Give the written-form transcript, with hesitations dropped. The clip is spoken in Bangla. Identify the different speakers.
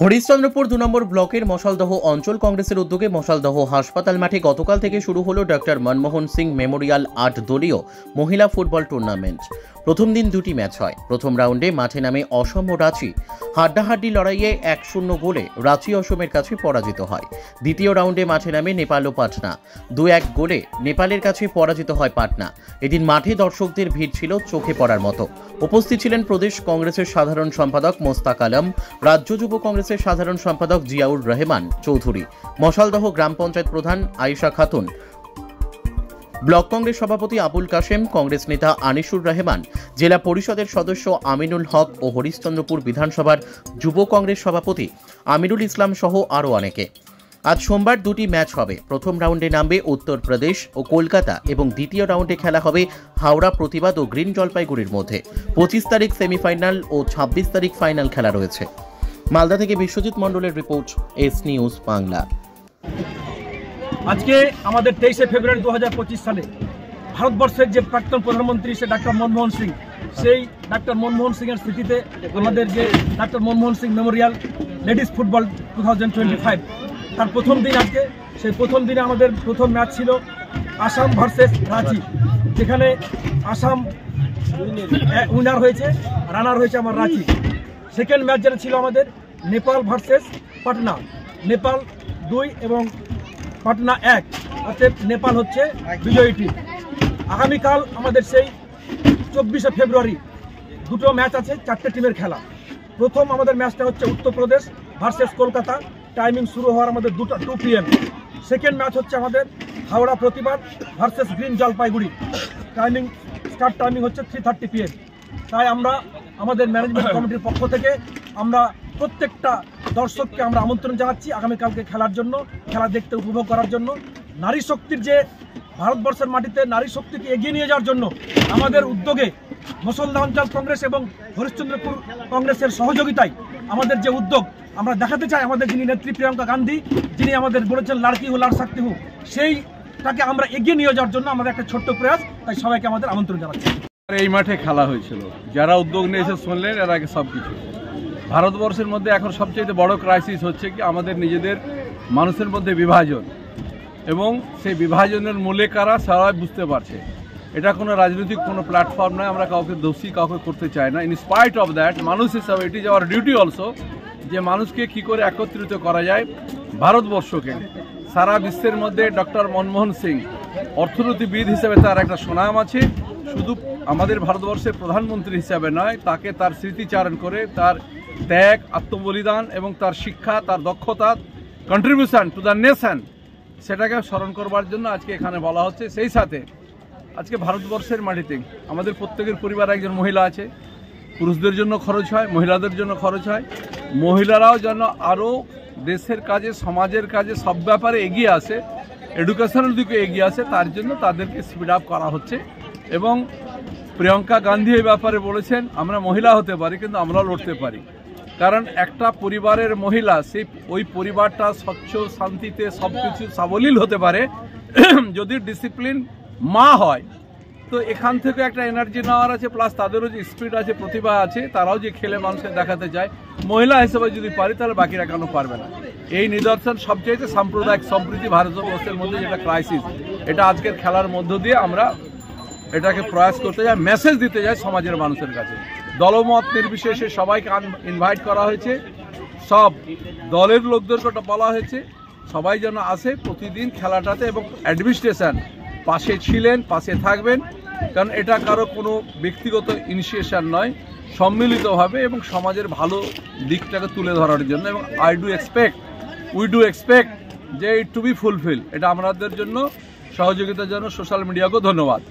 Speaker 1: হরিশ্চন্দ্রপুর ২ নম্বর ব্লকের মশালদহ অঞ্চল কংগ্রেসের উদ্যোগে মশালদহ হাসপাতাল মাঠে গতকাল থেকে শুরু হলো ডক্টর মনমোহন সিং মেমোরিয়াল ৮ দলীয় মহিলা ফুটবল টুর্নামেন্ট। প্রথম দিন দুটি ম্যাচ হয়। প্রথম রাউন্ডে মাঠে নামে অসম ও রাঁচি। হাড্ডাহাড্ডি লড়াইয়ে ১-০ গোলে রাঁচি অসমের কাছে পরাজিত হয়। দ্বিতীয় রাউন্ডে মাঠে নামে নেপাল ও পাটনা। ২-১ গোলে নেপালের কাছে পরাজিত হয় পাটনা। এদিন মাঠে দর্শকদের ভিড় ছিল চোখে পড়ার মতো। উপস্থিত ছিলেন প্রদেশ কংগ্রেসের সাধারণ সম্পাদক মোস্তাক আলম, রাজ্য যুব কংগ্রেসের সাধারণ সম্পাদক জিয়াউর রহমান চৌধুরী, মশালদহ গ্রাম পঞ্চায়েত প্রধান আয়েশা খাতুন, ব্লক কংগ্রেস সভাপতি আবুল কাশেম, কংগ্রেস নেতা আনিসুর রহমান, জেলা পরিষদের সদস্য আমিনুল হক ও হরিশ্চন্দ্রপুর বিধানসভার যুব কংগ্রেস সভাপতি আমিরুল ইসলাম সহ আরও অনেকে। আজ সোমবার দুটি ম্যাচ হবে। প্রথম রাউন্ডে নামবে উত্তরপ্রদেশ ও কলকাতা এবং দ্বিতীয় রাউন্ডে খেলা হবে হাওড়া প্রতিবাদ ও গ্রিন জলপাইগুড়ির মধ্যে। ২৫ তারিখ সেমিফাইনাল ও ২৬ তারিখ ফাইনাল খেলা রয়েছে। মালদা থেকে বিশ্বজিৎ মণ্ডলের রিপোর্ট, এস নিউজ বাংলা।
Speaker 2: আজকে আমাদের ২৩শে ফেব্রুয়ারি ২০২৫ সালে ভারতবর্ষের যে প্রাক্তন প্রধানমন্ত্রী সে ডাক্তার মনমোহন সিং, সেই ডাক্তার মনমোহন সিংয়ের স্মৃতিতে আমাদের যে doctor Manmohan Singh Memorial ladies football 2025 তার প্রথম দিন আজকে। সেই প্রথম দিনে আমাদের প্রথম ম্যাচ ছিল আসাম ভার্সেস রাঁচি, যেখানে আসাম উইনার হয়েছে, রানার হয়েছে আমার রাঁচি। সেকেন্ড ম্যাচ যেটা ছিল আমাদের নেপাল ভার্সেস পাটনা, নেপাল ২ এবং পাটনা ১, অর্থাৎ নেপাল হচ্ছে বিজয়ী টিম। আগামীকাল আমাদের সেই ২৪শে ফেব্রুয়ারি দুটো ম্যাচ আছে, ৪টে টিমের খেলা। প্রথম আমাদের ম্যাচটা হচ্ছে উত্তরপ্রদেশ ভার্সেস কলকাতা, টাইমিং শুরু হওয়ার আমাদের 2 PM। সেকেন্ড ম্যাচ হচ্ছে আমাদের হাওড়া প্রতিবাদ versus green Jalpaiguri, start timing হচ্ছে 3:30 PM। তাই আমরা আমাদের ম্যানেজমেন্ট কমিটির পক্ষ থেকে আমরা প্রত্যেকটা দর্শককে আমরা আমন্ত্রণ জানাচ্ছি আগামীকালকে খেলার জন্য, খেলা দেখতে উপভোগ করার জন্য। নারী শক্তির যে ভারতবর্ষের মাটিতে নারী শক্তিকে এগিয়ে নিয়ে যাওয়ার জন্য আমাদের উদ্যোগে মশালদহ অঞ্চল কংগ্রেস এবং হরিশ্চন্দ্রপুর কংগ্রেসের সহযোগিতায় আমাদের যে উদ্যোগ আমরা দেখাতে চাই, আমাদের যিনি নেত্রী প্রিয়াঙ্কা গান্ধী, যিনি আমাদের বলেছেন লাড়কি হো লাড় সাকতি হো, সেইটাকে আমরা এগিয়ে নিয়ে যাওয়ার জন্য আমাদের একটা ছোট্ট প্রয়াস। তাই সবাইকে আমাদের আমন্ত্রণ জানাচ্ছি।
Speaker 3: এই মাঠে খেলা হয়েছিল, যারা উদ্যোগ নিয়েছে শুনলেন, এর আগে সব কিছু। ভারতবর্ষের মধ্যে এখন সবচেয়ে বড় ক্রাইসিস হচ্ছে কি আমাদের নিজেদের মানুষের মধ্যে বিভাজন, এবং সেই বিভাজনের মূলে কারা সবাই বুঝতে পারছে। এটা কোনো রাজনৈতিক কোনো প্ল্যাটফর্ম নয়, আমরা কাউকে দোষী কাউকে করতে চাই না। ইন স্পাইট অফ দ্যাট, মানুষ হিসাবে it is our duty also যে মানুষকে কি করে একত্রিত করা যায়। ভারতবর্ষকে সারা বিশ্বের মধ্যে ডক্টর মনমোহন সিং অর্থনীতিবিদ হিসেবে তার একটা সুনাম আছে। শুধু আমাদের ভারতবর্ষের প্রধানমন্ত্রী হিসাবে নয়, তাকে তার স্মৃতিচারণ করে তার ত্যাগ, আত্মবলিদান এবং তার শিক্ষা, তার দক্ষতা, কন্ট্রিবিউশন টু দ্য নেশন, সেটাকে স্মরণ করবার জন্য আজকে এখানে বলা হচ্ছে। সেই সাথে আজকে ভারতবর্ষের মাটিতে আমাদের প্রত্যেকের পরিবারে একজন মহিলা আছে। পুরুষদের জন্য খরচ হয়, মহিলাদের জন্য খরচ হয়। মহিলারাও যেন আরও দেশের কাজে, সমাজের কাজে, সব ব্যাপারে এগিয়ে আসে, এডুকেশনের দিকে এগিয়ে আসে, তার জন্য তাদেরকে স্পিড আপ করা হচ্ছে। এবং প্রিয়াঙ্কা গান্ধী এই ব্যাপারে বলেছেন, আমরা মহিলা হতে পারি কিন্তু আমরাও লড়তে পারি। কারণ একটা পরিবারের মহিলা, সেই ওই পরিবারটা স্বচ্ছ, শান্তিতে সব কিছু সাবলীল হতে পারে যদি ডিসিপ্লিন মা হয়। তো এখান থেকে একটা এনার্জি নেওয়ার আছে, প্লাস তাদেরও যে স্পিড আছে, প্রতিভা আছে, তারাও যে খেলে মানুষকে দেখাতে চায়। মহিলা হিসেবে যদি পারি তাহলে বাকিরা কেন পারবে না। এই নিদর্শন সবচেয়ে সাম্প্রদায়িক সম্প্রীতি ভারতবর্ষের মধ্যে যেটা ক্রাইসিস, এটা আজকের খেলার মধ্য দিয়ে আমরা এটাকে প্রয়াস করতে যাই, মেসেজ দিতে যাই সমাজের মানুষের কাছে। দলমত নির্বিশেষে সবাইকে ইনভাইট করা হয়েছে, সব দলের লোকদেরকে বলা হয়েছে সবাই যেন আসে প্রতিদিন খেলাটাতে, এবং অ্যাডমিনিস্ট্রেশন পাশে ছিলেন, পাশে থাকবেন। কারণ এটা কারো কোনো ব্যক্তিগত ইনিশিয়েশন নয়, সম্মিলিতভাবে এবং সমাজের ভালো দিকটাকে তুলে ধরার জন্য। এবং উই ডু এক্সপেক্ট যে ইট টু বি ফুলফিল। এটা আমাদের জন্য সহযোগিতার জন্য সোশ্যাল মিডিয়াকেও ধন্যবাদ।